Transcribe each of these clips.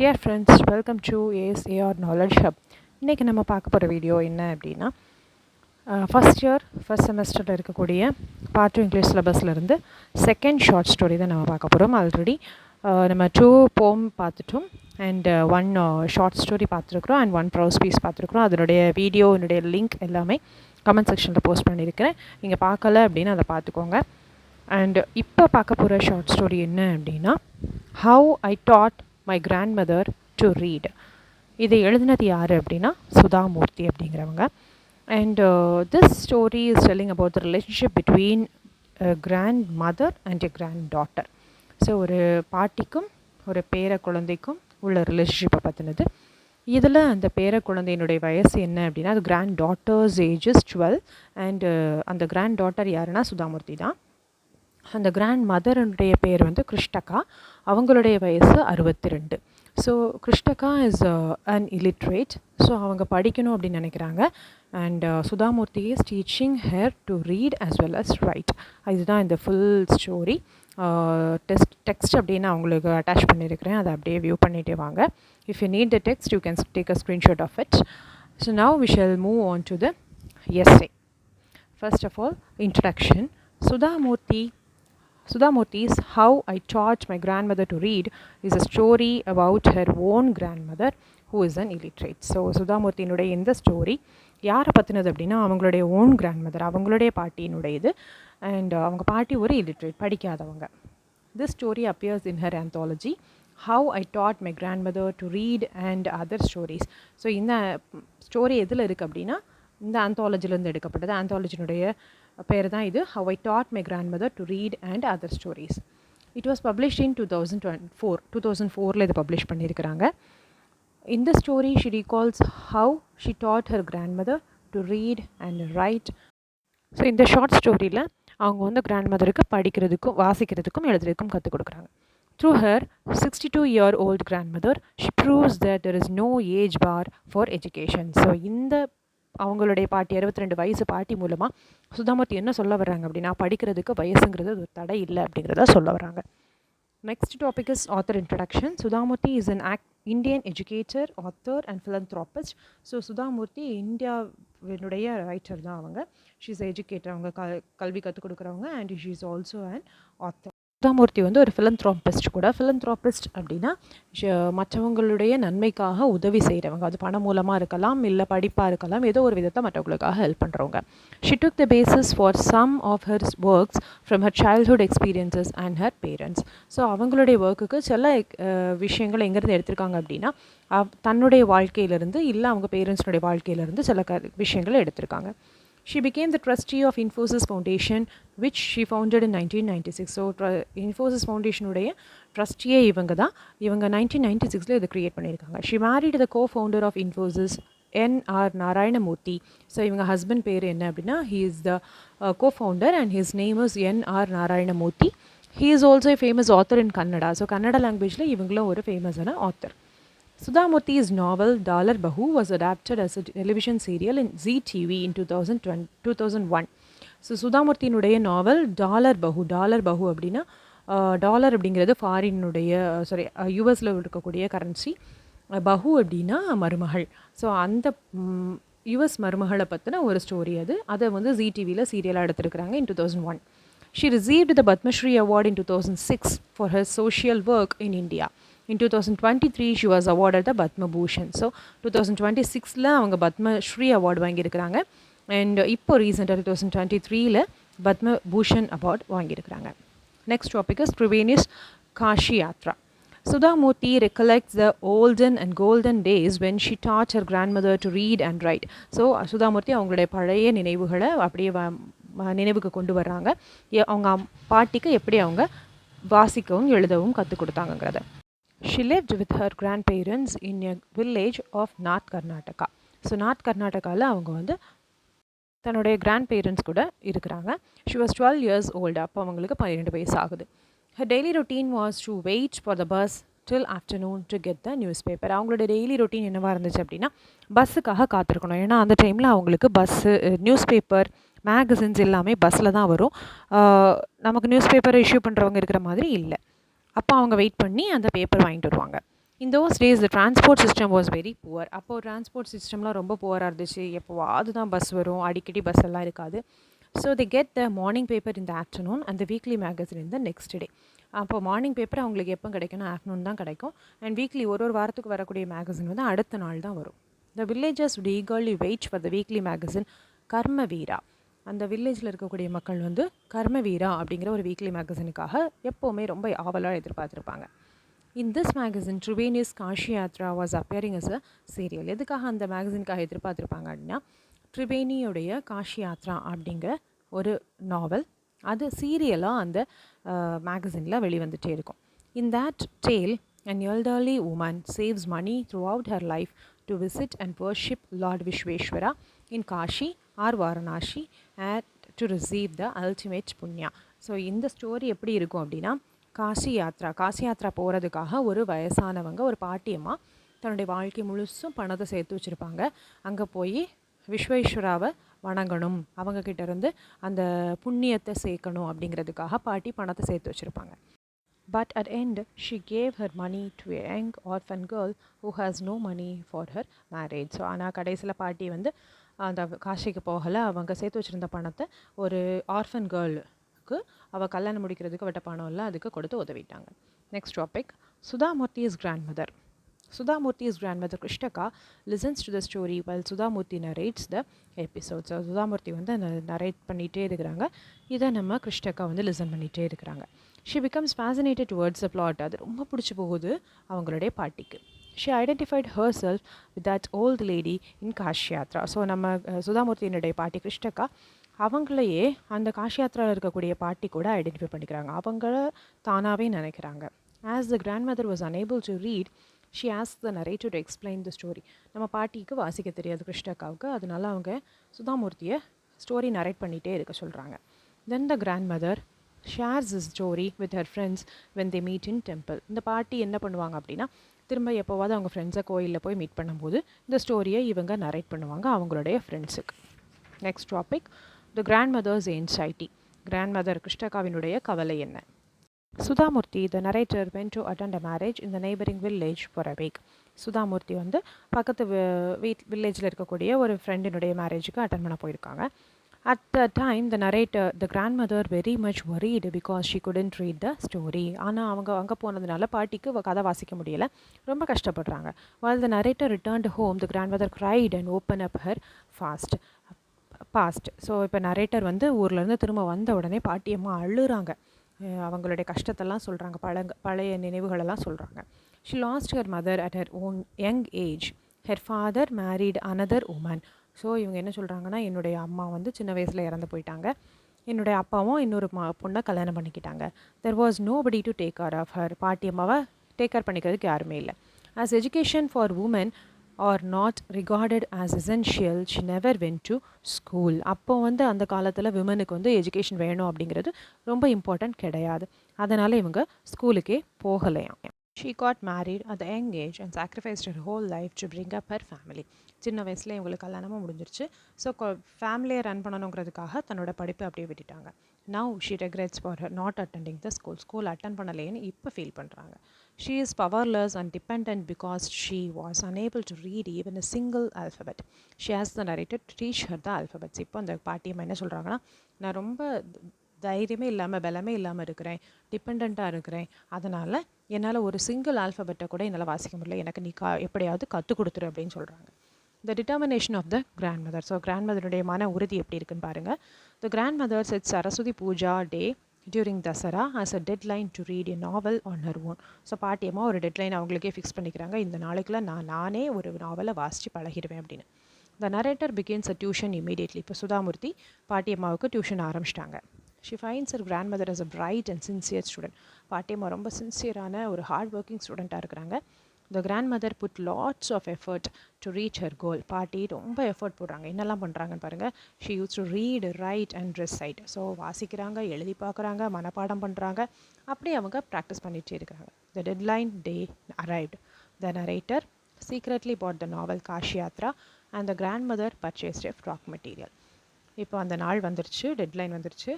Dear friends, welcome to ASAR knowledge hub. இன்றைக்கி நம்ம பார்க்க போகிற வீடியோ என்ன அப்படின்னா, ஃபஸ்ட் செமஸ்டரில் இருக்கக்கூடிய பார்ட் 2 இங்கிலீஷ் சிலபஸ்லேருந்து செகண்ட் ஷார்ட் ஸ்டோரி தான் நம்ம பார்க்க போகிறோம். ஆல்ரெடி நம்ம 2 போம் பார்த்துட்டோம் அண்ட் 1 ஷார்ட் ஸ்டோரி பார்த்துருக்குறோம் அண்ட் 1 ப்ரௌஸ் பீஸ் பார்த்துருக்குறோம். அதனுடைய வீடியோ, என்னுடைய லிங்க் எல்லாமே கமெண்ட் செக்ஷனில் போஸ்ட் பண்ணியிருக்கிறேன். நீங்கள் பார்க்கல அப்படின்னு அதை பார்த்துக்கோங்க. அண்ட் இப்போ பார்க்க போகிற ஷார்ட் ஸ்டோரி என்ன அப்படின்னா, how I taught my grandmother to read. இதை எழுதினது யார் அப்படின்னா சுதாமூர்த்தி அப்படிங்கிறவங்க. And this story is telling about the relationship between grandmother and a granddaughter. So ஒரு பாட்டிக்கும் ஒரு பேர குழந்தைக்கும் உள்ள ரிலேஷன்ஷிப்பை பற்றினது. இதில் அந்த பேர குழந்தையினுடைய வயசு என்ன அப்படின்னா, அது கிராண்ட் டாட்டர்ஸ் ஏஜஸ் 12 அண்டு அந்த கிராண்ட் டாட்டர் யாருன்னா சுதாமூர்த்தி தான். அந்த கிராண்ட் மதருடைய பேர் வந்து கிருஷ்டகா. அவங்களுடைய வயசு 62. So Krishtaka is an illiterate. So அவங்க படிக்கணும் அப்படின்னு நினைக்கிறாங்க. And Sudha Murty is teaching her to read as well as write. இதுதான் இந்த ஃபுல் ஸ்டோரி. டெக்ஸ்ட் அப்படின்னு அவங்களுக்கு அட்டாச் பண்ணியிருக்கிறேன், அதை அப்படியே வியூ பண்ணிகிட்டே வாங்க. If you need the text you can take a screenshot of it. So now we shall move on to the essay. First of all, introduction. Sudhamurthi's How I Taught My Grandmother to Read is a story about her own grandmother who is an illiterate. So சுதாமூர்த்தியினுடைய இந்த story யாரை பற்றினது அப்படின்னா, அவங்களுடைய own grandmother, அவங்களுடைய பாட்டியினுடையது. And அவங்க பாட்டி ஒரு illiterate, படிக்காதவங்க. This story appears in her anthology How I Taught My Grandmother to Read and Other Stories. So இந்த ஸ்டோரி எதில் இருக்குது அப்படின்னா, இந்த ஆந்தாலஜிலேருந்து எடுக்கப்பட்டது. ஆந்தாலஜினுடைய பேர் தான் இது, How I Taught My Grandmother to Read and Other Stories. It was published in 2004 இது பப்ளிஷ் பண்ணியிருக்கிறாங்க. இந்த story she recalls how she taught her grandmother to read and write. So இந்த ஷார்ட் ஸ்டோரியில் அவங்க வந்து கிராண்ட்மதருக்கு படிக்கிறதுக்கும் வாசிக்கிறதுக்கும் எழுதுறதுக்கும் கற்றுக் கொடுக்குறாங்க. Through her 62-year-old grandmother, she proves that there is no age bar for education. So இந்த அவங்களுடைய பாட்டி 62 வயசு பாட்டி மூலமாக சுதாமூர்த்தி என்ன சொல்ல வர்றாங்க அப்படின்னா, படிக்கிறதுக்கு வயசுங்கிறது ஒரு தடை இல்லை அப்படிங்கிறத சொல்ல வர்றாங்க. Next topic is author introduction. Sudha Murthy is an Indian educator, author and philanthropist. So Sudha Murthy இந்தியாவினுடைய ரைட்டர் தான் அவங்க. ஷீ இஸ் எஜுகேட்டர், அவங்க கல்வி கற்றுக் கொடுக்குறவங்க. And she is also an author. Sudha Murthy வந்து ஒரு philanthropist கூட. philanthropist அப்படின்னா மற்றவங்களுடைய நன்மைக்காக உதவி செய்கிறவங்க. அது பணம் மூலமாக இருக்கலாம், இல்லை படிப்பாக இருக்கலாம், ஏதோ ஒரு விதத்தை மற்றவங்களுக்காக ஹெல்ப் பண்ணுறவங்க. She took the basis for some of her works from her childhood experiences and her parents. So அவங்களுடைய ஒர்க்குக்கு சில விஷயங்கள் எங்கேருந்து எடுத்திருக்காங்க அப்படின்னா, தன்னுடைய வாழ்க்கையிலேருந்து இல்லை அவங்க பேரண்ட்ஸுடைய வாழ்க்கையிலேருந்து சில விஷயங்களை எடுத்திருக்காங்க. She became the trustee of Infosys Foundation, which she founded in 1996. So Infosys Foundation-உடைய ட்ரஸ்டியே இவங்க தான். இவங்க 1996 இதை க்ரியேட் பண்ணியிருக்காங்க. She married the co-founder of Infosys, N.R. Narayanamurthy. So இவங்க ஹஸ்பண்ட் பேர் என்ன அப்படின்னா, he is the co-founder and his name is N.R. Narayanamurthy. He is also a famous author in Kannada. So Kannada லாங்குவேஜில் இவங்களும் ஒரு ஃபேமஸான author. Sudhamurthi's novel Dalar Bahu was adapted as a television serial in Zee TV in 2001. So சுதாமூர்த்தியினுடைய novel dollar Bahu அப்படின்னா, dollar அப்படிங்கிறது ஃபாரினுடைய யூஎஸில் இருக்கக்கூடிய currency. Phagu அப்படின்னா மருமகள். ஸோ அந்த யூஎஸ் மருமகளை பற்றின ஒரு ஸ்டோரி அதை வந்து Zee டிவியில் சீரியலாக எடுத்திருக்கிறாங்க in 2001. She received the Padma Shri Award in 2006 for her social work in India. In 2023 she was awarded the Padma Bhushan. So 2026 அவங்க பத்ம ஸ்ரீ அவார்டு வாங்கியிருக்கிறாங்க. அண்ட் இப்போ ரீசெண்டாக 2023 பத்ம பூஷன் அவார்டு வாங்கியிருக்கிறாங்க. Next topic is Triveni's Kashi Yatra. Sudhamurthi recollects the olden and golden days when she taught her grandmother to read and write. So Sudha Murthy அவங்களுடைய பழைய நினைவுகளை அப்படியே நினைவுக்கு கொண்டு வர்றாங்க. அவங்க பாட்டிக்கு எப்படி அவங்க வாசிக்கவும் எழுதவும் கற்றுக் கொடுத்தாங்கங்கிறத. She lived with her grandparents in a village of North Karnataka. So north கர்நாடகாவில் அவங்க வந்து தன்னுடைய கிராண்ட் பேரண்ட்ஸ் கூட இருக்கிறாங்க. She was 12 years old. அப்போ அவங்களுக்கு 12 வயசு ஆகுது. Her daily routine was to wait for the bus till afternoon to get the newspaper. அவங்களோட டெய்லி ரொட்டீன் என்னவாக இருந்துச்சு அப்படின்னா, பஸ்ஸுக்காக காத்திருக்கணும். ஏன்னா அந்த டைமில் அவங்களுக்கு பஸ்ஸு, நியூஸ் பேப்பர், மேகசின்ஸ் எல்லாமே பஸ்ஸில் தான் வரும். நமக்கு நியூஸ் பேப்பர் இஷ்யூ பண்ணுறவங்க இருக்கிற மாதிரி இல்லை. அப்போ அவங்க வெயிட் பண்ணி அந்த பேப்பர் வாங்கிட்டு வருவாங்க. In those days the transport system was very poor. அப்போது டிரான்ஸ்போர்ட் சிஸ்டம்லாம் ரொம்ப புவராக இருந்துச்சு. எப்போவாது தான் பஸ் வரும், அடிக்கடி பஸ் எல்லாம் இருக்காது. So they get the morning paper in the afternoon and the weekly magazine in the next day. அப்போ மார்னிங் பேப்பர் அவங்களுக்கு எப்போ கிடைக்கும்னா ஆஃப்டர்நூன் தான் கிடைக்கும். அண்ட் வீக்லி ஒரு வாரத்துக்கு வரக்கூடிய மேகசின் வந்து அடுத்த நாள் தான் வரும். த villages would eagerly wait for the weekly magazine Karmaveera. அந்த வில்லேஜில் இருக்கக்கூடிய மக்கள் வந்து கர்மவீரா அப்படிங்கிற ஒரு வீக்லி மேகசினுக்காக எப்போவுமே ரொம்ப ஆவலாக எதிர்பார்த்துருப்பாங்க. In this magazine Triveni's Kashi Yatra was appearing as a serial. எதுக்காக அந்த மேகசினுக்காக எதிர்பார்த்துருப்பாங்க அப்படின்னா ட்ரிவேனியுடைய காஷி யாத்ரா அப்படிங்கிற ஒரு நாவல் அது சீரியலாக அந்த மேகசினில் வெளிவந்துட்டே இருக்கும். In that tale an elderly woman saves money throughout her life to visit and worship Lord Vishweshwara in Kashi or Varanasi and to receive the ultimate punya. So இந்த ஸ்டோரி எப்படி இருக்கும் அப்படின்னா காசி யாத்ரா போகிறதுக்காக ஒரு வயசானவங்க ஒரு பாட்டியம்மா தன்னுடைய வாழ்க்கை முழுசும் பணத்தை சேர்த்து வச்சுருப்பாங்க. அங்கே போய் விஸ்வேஸ்வராவை வணங்கணும், அவங்கக்கிட்ட இருந்து அந்த புண்ணியத்தை சேர்க்கணும் அப்படிங்கிறதுக்காக பாட்டி பணத்தை சேர்த்து வச்சுருப்பாங்க. But at end, she gave her money to a young orphan girl who has no money for her marriage. So ஆனால் கடைசியில் பாட்டி வந்து அந்த காசிக்கு போகலை, அவங்க சேர்த்து வச்சுருந்த பணத்தை ஒரு ஆர்ஃபன் கேர்ளுக்கு அவள் கல்யாணம் முடிக்கிறதுக்கு விட்ட பணம் இல்லை அதுக்கு கொடுத்து உதவிட்டாங்க. Next topic, Sudha Murty's grandmother. Sudhamurthi's grandmother Krishtaka listens to the story while Sudhamurthi narrates the episode. So Sudhamurthi வந்து நரேட் பண்ணிகிட்டே இருக்கிறாங்க, இதை நம்ம கிருஷ்டக்கா வந்து லிசன் பண்ணிகிட்டே இருக்கிறாங்க. She becomes fascinated towards the plot. அது ரொம்ப பிடிச்சி போகுது அவங்களுடைய பாட்டிக்கு. She identified herself with that old lady in Kashi Yatra. So நம்ம சுதாமூர்த்தியினுடைய பாட்டி கிருஷ்டக்கா அவங்களையே அந்த காஷி யாத்ராவில் இருக்கக்கூடிய பாட்டி கூட ஐடென்டிஃபை பண்ணிக்கிறாங்க, அவங்கள தானாகவே நினைக்கிறாங்க. As the grand mother was unable to read, she ask the narrator to explain the story. நம்ம பாட்டிக்கு வாசிக்க தெரியாது கிருஷ்ணக்காவுக்கு, அதனால அவங்க சுதாமூர்த்தியை ஸ்டோரி நரேட் பண்ணிகிட்டே இருக்க சொல்கிறாங்க. Then the grand mother shares the story with her friends when they meet in temple. இந்த பாட்டி என்ன பண்ணுவாங்க அப்படின்னா திரும்ப எப்போவாது அவங்க ஃப்ரெண்ட்ஸை கோயிலில் போய் மீட் பண்ணும்போது இந்த ஸ்டோரியை இவங்க நரேட் பண்ணுவாங்க அவங்களுடைய ஃப்ரெண்ட்ஸுக்கு. Next topic, the grand mother's anxiety. கிராண்ட் மதர் கிருஷ்ணக்காவினுடைய கவலை என்ன? Sudhamurti, the narrator, went to attend a marriage in the neighboring village for a week. Sudha Murthy வந்து பக்கத்து வில்லேஜில் இருக்கக்கூடிய ஒரு ஃப்ரெண்டினுடைய மேரேஜுக்கு அட்டன் பண்ண போயிருக்காங்க. At the time, the narrator, the grandmother, very much worried because she couldn't read the story. ஆனால் அவங்க அங்கே போனதுனால பாட்டிக்கு கதை வாசிக்க முடியலை, ரொம்ப கஷ்டப்படுறாங்க. While the narrator returned home, the grandmother cried and opened up her past. So இப்போ நரேட்டர் வந்து ஊர்லேருந்து திரும்ப வந்த உடனே பாட்டியம்மா அழுறாங்க, அவங்களுடைய கஷ்டத்தெல்லாம் சொல்கிறாங்க, பழைய நினைவுகளெல்லாம் சொல்கிறாங்க. She lost her mother at her own young age. Her father married another woman. So இவங்க என்ன சொல்கிறாங்கன்னா என்னுடைய அம்மா வந்து சின்ன வயசில் இறந்து போயிட்டாங்க, என்னுடைய அப்பாவும் இன்னொரு பொண்ணை கல்யாணம் பண்ணிக்கிட்டாங்க. There was nobody to take care of her. பாட்டி அம்மாவை டேக் கேர் பண்ணிக்கிறதுக்கு யாருமே இல்லை. As education for women are not regarded as essential, she never went to school. அப்போ வந்து அந்த காலத்தில் விமனுக்கு வந்து எஜுகேஷன் வேணும் அப்படிங்கிறது ரொம்ப இம்பார்ட்டன்ட் கிடையாது, அதனால் இவங்க ஸ்கூலுக்கே போகலையாம். She got married at the young age and sacrificed her whole life to bring up her family. சின்ன வயசில் இவங்களுக்கு கல்யாணமும் முடிஞ்சிருச்சு, ஸோ ஃபேமிலியை ரன் பண்ணணுங்கிறதுக்காக தன்னோட படிப்பை அப்படியே விட்டுட்டாங்க. Now she regrets for her not attending the school attend பண்ணலேன்னு இப்போ ஃபீல் பண்ணுறாங்க. She is powerless and dependent because she was unable to read even a single alphabet. She asked the narrator to teach her the alphabets. இப்போ அந்த பாட்டியம்மா என்ன சொல்கிறாங்கன்னா, நான் ரொம்ப தைரியமே இல்லாமல் பலமே இல்லாமல் இருக்கிறேன், டிபெண்ட்டாக இருக்கிறேன், அதனால் என்னால் ஒரு சிங்கிள் ஆல்ஃபபெட்டை கூட என்னால் வாசிக்க முடியல, எனக்கு நீ எப்படியாவது கற்றுக் கொடுத்துரு அப்படின்னு சொல்கிறாங்க. The determination of the grand mother. So grand மதருடைய மன உறுதி எப்படி இருக்குன்னு பாருங்கள். The grand mother set Saraswati Puja day during Dasara as a deadline to read a novel on her own. So பாட்டியம்மா ஒரு டெட்லைன் அவங்களுக்கே ஃபிக்ஸ் பண்ணிக்கிறாங்க, இந்த நாளைக்குள்ள நானே ஒரு நாவலை வாசித்து பழகிடுவேன் அப்படின்னு. The narrator begins a tuition immediately. இப்போ சுதாமூர்த்தி பாட்டியம்மாவுக்கு டியூஷன் ஆரம்பிச்சிட்டாங்க. She finds her grand mother as a bright and sincere student. பாட்டியம்மா ரொம்ப சின்சியரான ஒரு ஹார்ட் ஒர்க்கிங் ஸ்டூடெண்ட்டாக இருக்கிறாங்க. The grand mother put lots of effort to reach her goal. பாட்டி ரொம்ப எஃபர்ட் போடுறாங்க, என்னெல்லாம் பண்ணுறாங்கன்னு பாருங்கள். She used to read, write and recite. So வாசிக்கிறாங்க, எழுதி பார்க்குறாங்க, மனப்பாடம் பண்ணுறாங்க, அப்படி அவங்க ப்ராக்டிஸ் பண்ணிகிட்டே இருக்கிறாங்க. த deadline day arrived. The narrator secretly bought the novel Kashi Yatra and the grand mother purchased a frock material. இப்போ அந்த நாள் வந்துருச்சு, டெட்லைன் வந்துருச்சு.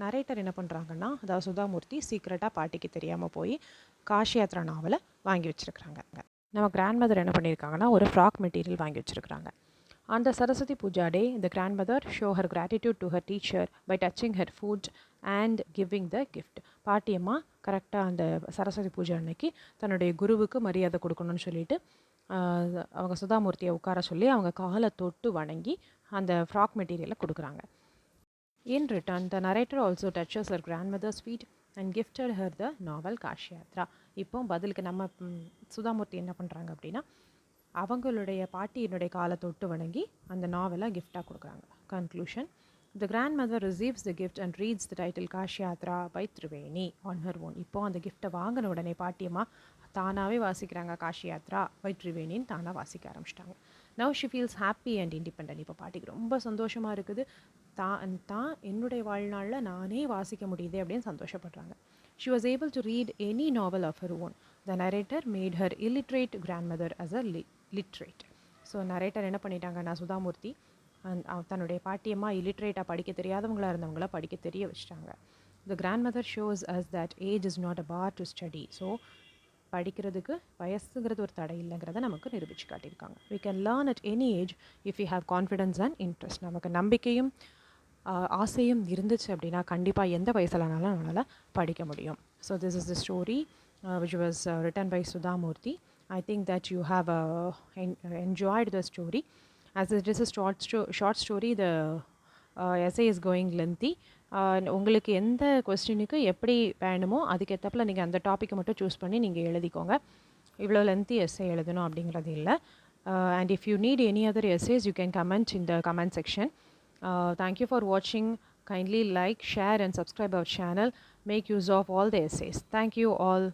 நரேட்டர் என்ன பண்ணுறாங்கன்னா, அதாவது சுதாமூர்த்தி சீக்ரெட்டாக பாட்டிக்கு தெரியாமல் போய் காஷி யாத்ரா நாவலை வாங்கி வச்சுருக்குறாங்க. நம்ம கிராண்ட் மதர் என்ன பண்ணியிருக்காங்கன்னா ஒரு ஃப்ராக் மெட்டீரியல் வாங்கி வச்சுருக்குறாங்க. On the Saraswati Puja day, the grandmother show her gratitude to her teacher by touching her foot and giving the gift. பாட்டியம்மா கரெக்டாக அந்த சரஸ்வதி பூஜை அன்னைக்கு தன்னுடைய குருவுக்கு மரியாதை கொடுக்கணும்னு சொல்லிட்டு அவங்க சுதாமூர்த்தியை உட்கார சொல்லி அவங்க காலை தொட்டு வணங்கி அந்த ஃப்ராக் மெட்டீரியலை கொடுக்குறாங்க. In return, the narrator also touches her grandmother's feet and gifted her the novel Kashi Yatra. இப்போ பதிலுக்கு நம்ம சுதாமூர்த்தி என்ன பண்ணுறாங்க அப்படின்னா அவங்களுடைய பாட்டியினுடைய காலை தொட்டு வணங்கி அந்த நாவலை கிஃப்டாக கொடுக்குறாங்க. Conclusion: the grand mother receives the gift and reads the title Kashi Yatra by Triveni on her own. இப்போ அந்த கிஃப்ட்டை வாங்கின உடனே பாட்டியம்மா தானாகவே வாசிக்கிறாங்க காஷி யாத்ரா பை திரிவேணின்னு தானாக வாசிக்க ஆரம்பிச்சிட்டாங்க. Now she feels happy and independent. இப்போ பாட்டிக்கு ரொம்ப சந்தோஷமாக இருக்குது. தான் என்னுடைய வாழ்நாளில் நானே வாசிக்க முடியுது அப்படின்னு சந்தோஷப்படுறாங்க. She was able to read any novel of her own. The narrator made her illiterate grandmother as a literate. So narrator என்ன பண்ணிட்டாங்கன்னா சுதாமூர்த்தி தன்னுடைய பாட்டியம்மா இல்லிட்ரேட்டாக படிக்க தெரியாதவங்களாக இருந்தவங்கள படிக்க தெரிய வச்சிட்டாங்க. The grand mother shows us that age is not a bar to study. So படிக்கிறதுக்கு வயசுங்கிறது ஒரு தடை இல்லைங்கிறத நமக்கு நிரூபித்து காட்டியிருக்காங்க. We can learn at any age if you have confidence and interest. நமக்கு நம்பிக்கையும் ஆசையும் இருந்துச்சு அப்படின்னா கண்டிப்பாக எந்த வயசுலனாலும் நம்மளால் படிக்க முடியும். So this is the story which was written by Sudhamurthy. I think that you have enjoyed the story. As it is a short story, the essay is going lengthy. உங்களுக்கு எந்த கொஸ்டினுக்கு எப்படி வேணுமோ அதுக்கேற்றப்பில் நீங்கள் அந்த டாப்பிக்கை மட்டும் சூஸ் பண்ணி நீங்கள் எழுதிக்கோங்க. இவ்வளோ லென்த்தி எஸ்ஸே எழுதணும் அப்படிங்கிறது இல்லை. And if you need any other essays, you can comment in the comment section. Thank you for watching. Kindly like, share and subscribe our channel. Make use of all the essays. Thank you all.